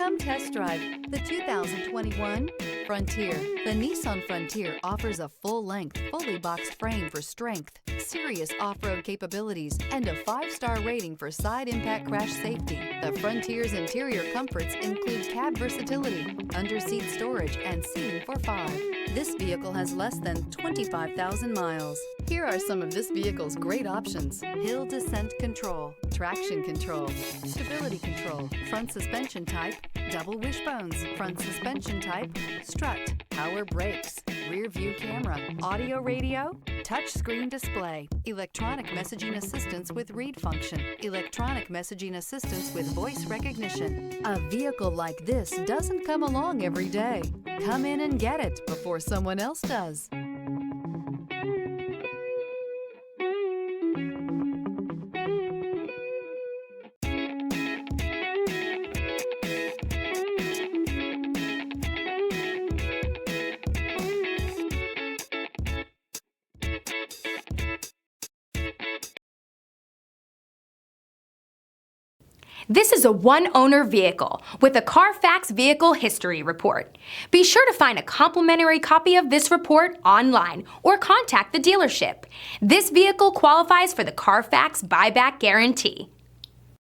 Come test drive the 2021 Frontier. The Nissan Frontier offers a full-length, fully boxed frame for strength, serious off-road capabilities, and a 5-star rating for side impact crash safety. The Frontier's interior comforts include cab versatility, under-seat storage, and seating for 5. This vehicle has less than 25,000 miles. Here are some of this vehicle's great options: hill descent control, traction control, stability control, front suspension type, double wishbones, front suspension type, strut, power brakes, rear view camera, audio radio, touchscreen display, electronic messaging assistance with read function, electronic messaging assistance with voice recognition. A vehicle like this doesn't come along every day. Come in and get it before someone else does. This is a one-owner vehicle with a Carfax Vehicle History Report. Be sure to find a complimentary copy of this report online or contact the dealership. This vehicle qualifies for the Carfax Buyback Guarantee.